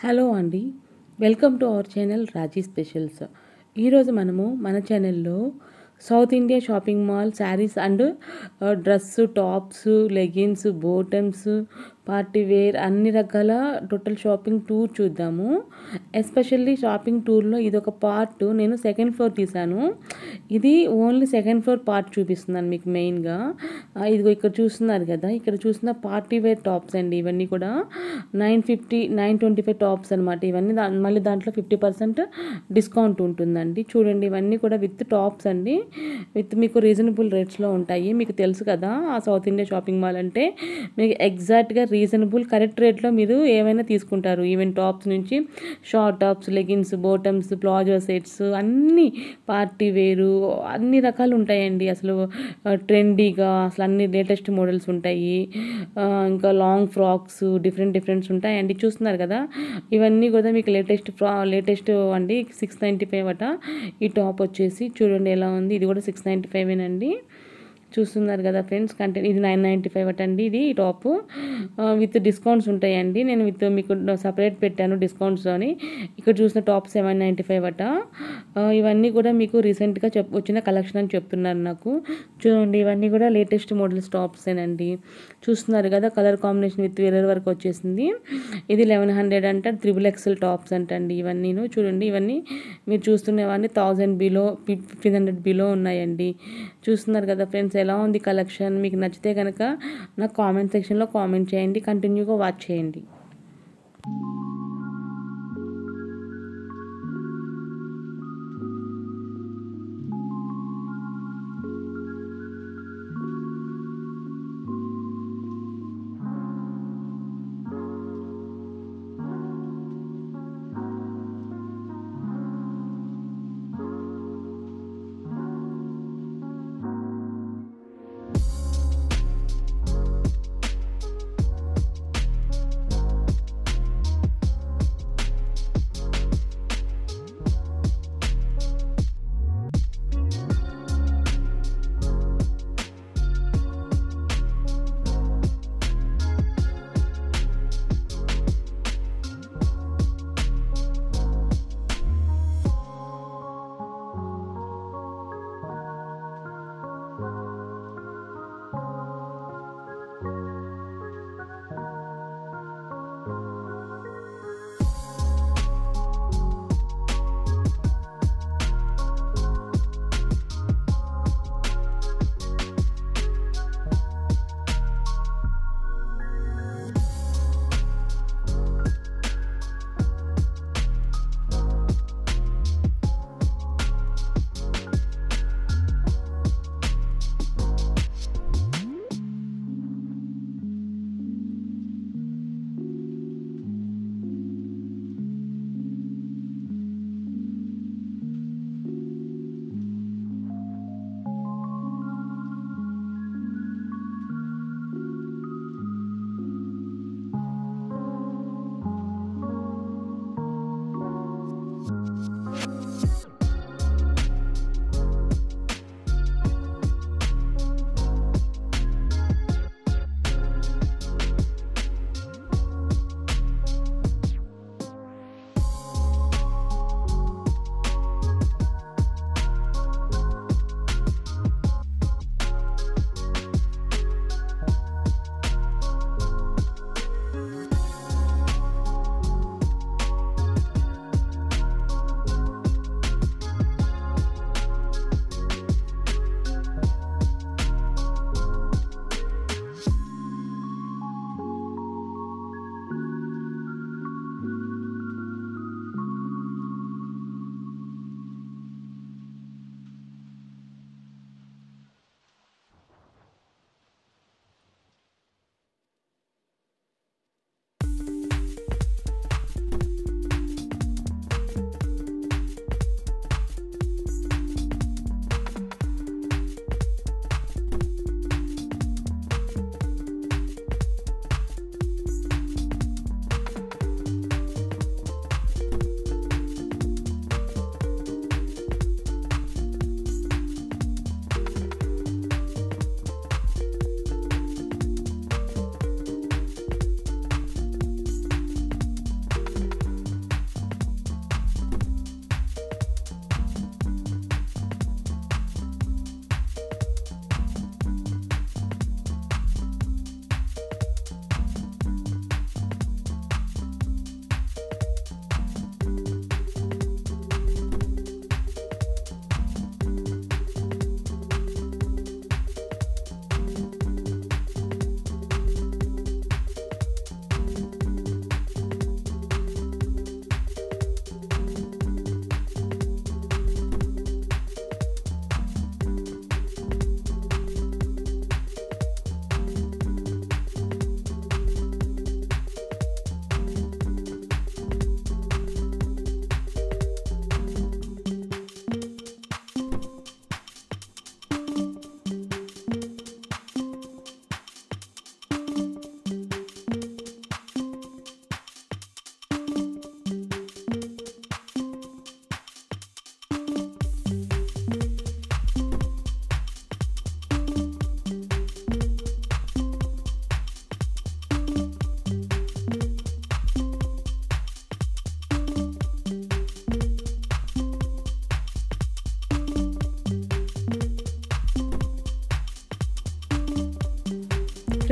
Hello అండి. Welcome to our channel Raji specials. ఈరోజు మనము మన ఛానల్లో South India Shopping Mall sarees and dress, tops, leggings, bottoms, party wear అన్ని రకాల టోటల్ షాపింగ్ టూర్ చూద్దాము. ఎస్పెషల్లీ షాపింగ్ టూర్లో ఇదొక పార్ట్. నేను సెకండ్ ఫ్లోర్ తీశాను. ఇది ఓన్లీ సెకండ్ ఫ్లోర్ పార్ట్ చూపిస్తున్నాను మీకు మెయిన్గా. ఇదిగో ఇక్కడ చూస్తున్నారు కదా, ఇక్కడ చూసిన పార్టీ వేర్ టాప్స్ అండి. ఇవన్నీ కూడా 925 టాప్స్ అనమాట. ఇవన్నీ మళ్ళీ దాంట్లో 50% డిస్కౌంట్ ఉంటుందండి. చూడండి, ఇవన్నీ కూడా విత్ టాప్స్ అండి. మీకు రీజనబుల్ రేట్స్లో ఉంటాయి. మీకు తెలుసు కదా, ఆ సౌత్ ఇండియా షాపింగ్ మాల్ అంటే మీకు ఎగ్జాక్ట్గా రీజనబుల్ కరెక్ట్ రేట్లో మీరు ఏమైనా తీసుకుంటారు. ఈవెన్ టాప్స్ నుంచి short tops, leggings, bottoms, palazzo sets, అన్నీ పార్టీ వేరు అన్ని రకాలు ఉంటాయండి. అసలు ట్రెండీగా అసలు అన్ని లేటెస్ట్ మోడల్స్ ఉంటాయి. ఇంకా లాంగ్ ఫ్రాక్స్ డిఫరెంట్స్ ఉంటాయండి. చూస్తున్నారు కదా, ఇవన్నీ కూడా మీకు లేటెస్ట్ అండి. 695 అట ఈ టాప్ వచ్చేసి. చూడండి ఎలా ఉంది, ఇది కూడా 695 అండి. చూస్తున్నారు కదా ఫ్రెండ్స్, కంటెంట్ ఇది 995 అటండి. ఇది టాప్ విత్ డిస్కౌంట్స్ ఉంటాయండి. నేను మీకు సపరేట్ పెట్టాను డిస్కౌంట్స్ అని. ఇక్కడ చూసిన టాప్ 795 అట. ఇవన్నీ కూడా మీకు రీసెంట్గా వచ్చిన కలెక్షన్ అని చెప్తున్నారు నాకు. చూడండి, ఇవన్నీ కూడా లేటెస్ట్ మోడల్స్ టాప్సేనండి. చూస్తున్నారు కదా, కలర్ కాంబినేషన్ విత్ వేరే వరకు వచ్చేసింది. ఇది 1100 అంట. XXL టాప్స్ అంటండి ఇవన్నీ. చూడండి, ఇవన్నీ మీరు చూస్తున్నవన్నీ 1000 బిలో, 1500 బిలో ఉన్నాయండి. చూస్తున్నారు కదా ఫ్రెండ్స్, ఎలా ఉంది కలెక్షన్. మీకు నచ్చితే కనుక నాకు కామెంట్ సెక్షన్లో కామెంట్ చేయండి. కంటిన్యూగా వాచ్ చేయండి.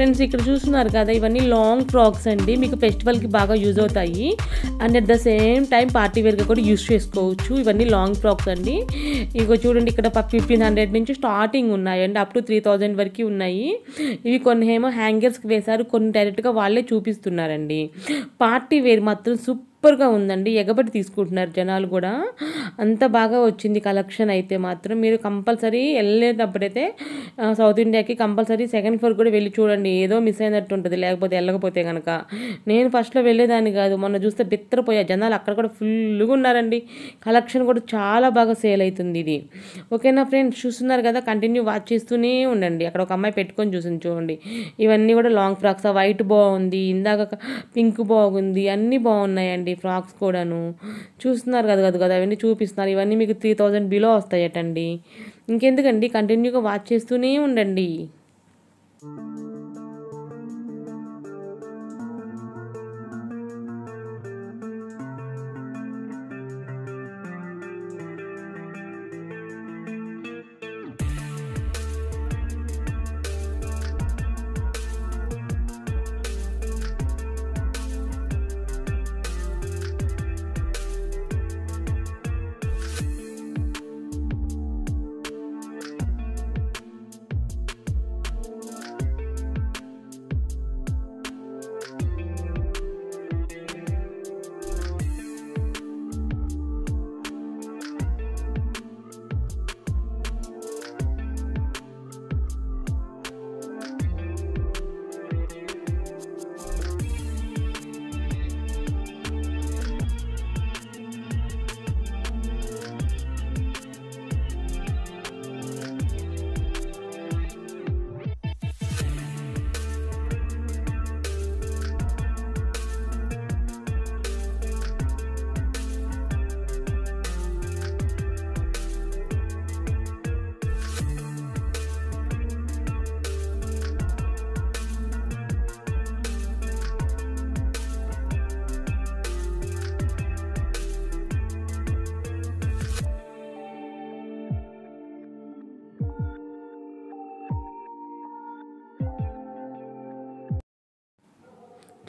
ఫ్రెండ్స్ ఇక్కడ చూస్తున్నారు కదా, ఇవన్నీ లాంగ్ ఫ్రాక్స్ అండి. మీకు ఫెస్టివల్కి బాగా యూజ్ అవుతాయి and at the same time party వేర్గా కూడా యూజ్ చేసుకోవచ్చు. ఇవన్నీ లాంగ్ ఫ్రాక్స్ అండి. ఇగో చూడండి, ఇక్కడ 1500 నుంచి స్టార్టింగ్ ఉన్నాయండి, అప్ టు 3000 వరకు ఉన్నాయి. ఇవి కొన్ని ఏమో హ్యాంగర్స్కి వేశారు, కొన్ని డైరెక్ట్గా వాళ్ళే చూపిస్తున్నారండి. పార్టీ వేర్ మాత్రం సూపర్గా ఉందండి. ఎగబడి తీసుకుంటున్నారు జనాలు కూడా, అంత బాగా వచ్చింది కలెక్షన్ అయితే మాత్రం. మీరు కంపల్సరీ వెళ్ళేటప్పుడైతే సౌత్ ఇండియాకి కంపల్సరీ సెకండ్ ఫ్లోర్ కూడా వెళ్ళి చూడండి, ఏదో మిస్ అయినట్టు ఉంటుంది లేకపోతే వెళ్ళకపోతే కనుక. నేను ఫస్ట్లో వెళ్ళేదాన్ని కాదు, మొన్న చూస్తే బిత్తరపోయా జనాలు, అక్కడ కూడా ఫుల్గా ఉన్నారండి. కలెక్షన్ కూడా చాలా బాగా సేల్ అవుతుంది ఇది. ఓకేనా ఫ్రెండ్స్, చూస్తున్నారు కదా, కంటిన్యూ వాచ్ చేస్తూనే ఉండండి. అక్కడ ఒక అమ్మాయి పెట్టుకొని చూసింది చూడండి. ఇవన్నీ కూడా లాంగ్ ఫ్రాక్స్, వైట్ బాగుంది, ఇందాక పింక్ బాగుంది, అన్నీ బాగున్నాయండి ఫ్రాక్స్ కూడాను. చూస్తున్నారు కదా అవన్నీ చూపిస్తున్నారు. ఇవన్నీ మీకు 3000 బిలో వస్తాయటండి. ఇంకెందుకండి, కంటిన్యూగా వాచ్ చేస్తూనే ఉండండి.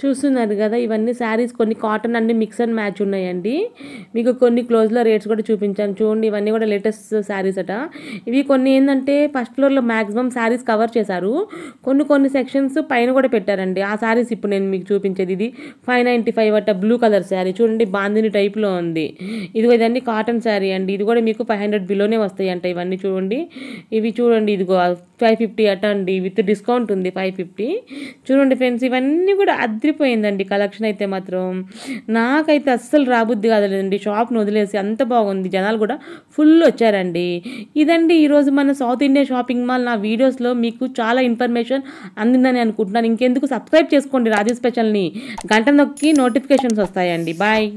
చూస్తున్నారు కదా, ఇవన్నీ శారీస్, కొన్ని కాటన్ అన్ని మిక్స్ అండ్ మ్యాచ్ ఉన్నాయండి. మీకు కొన్ని క్లోజ్లో రేట్స్ కూడా చూపించాను చూడండి. ఇవన్నీ కూడా లేటెస్ట్ శారీస్ అట. ఇవి కొన్ని ఏంటంటే ఫస్ట్ ఫ్లోర్లో మ్యాక్సిమం శారీస్ కవర్ చేశారు, కొన్ని సెక్షన్స్ పైన కూడా పెట్టారండి. ఆ శారీస్ ఇప్పుడు నేను మీకు చూపించేది. ఇది 595 అట, బ్లూ కలర్ శారీ చూడండి, బాందిని టైప్లో ఉంది. ఇదిగో ఇదన్నీ కాటన్ శారీ అండి. ఇది కూడా మీకు 500 బిలోనే వస్తాయి అంట. ఇవన్నీ చూడండి, ఇవి చూడండి, ఇదిగో 550 అట అండి, విత్ డిస్కౌంట్ ఉంది 550. చూడండి ఫ్రెండ్స్, ఇవన్నీ కూడా అదిరిపోయిందండి కలెక్షన్ అయితే మాత్రం. నాకైతే అస్సలు రాబుద్ది కాదులేదండి షాప్ను వదిలేసి, అంత బాగుంది. జనాలు కూడా ఫుల్ వచ్చారండి. ఇదండి ఈరోజు మన సౌత్ ఇండియా షాపింగ్ మాల్. నా వీడియోస్లో మీకు చాలా ఇన్ఫర్మేషన్ అందిందని అనుకుంటున్నాను. ఇంకెందుకు, సబ్స్క్రైబ్ చేసుకోండి రాజీ స్పెషల్ని, గంట నొక్కి నోటిఫికేషన్స్ వస్తాయండి. బాయ్.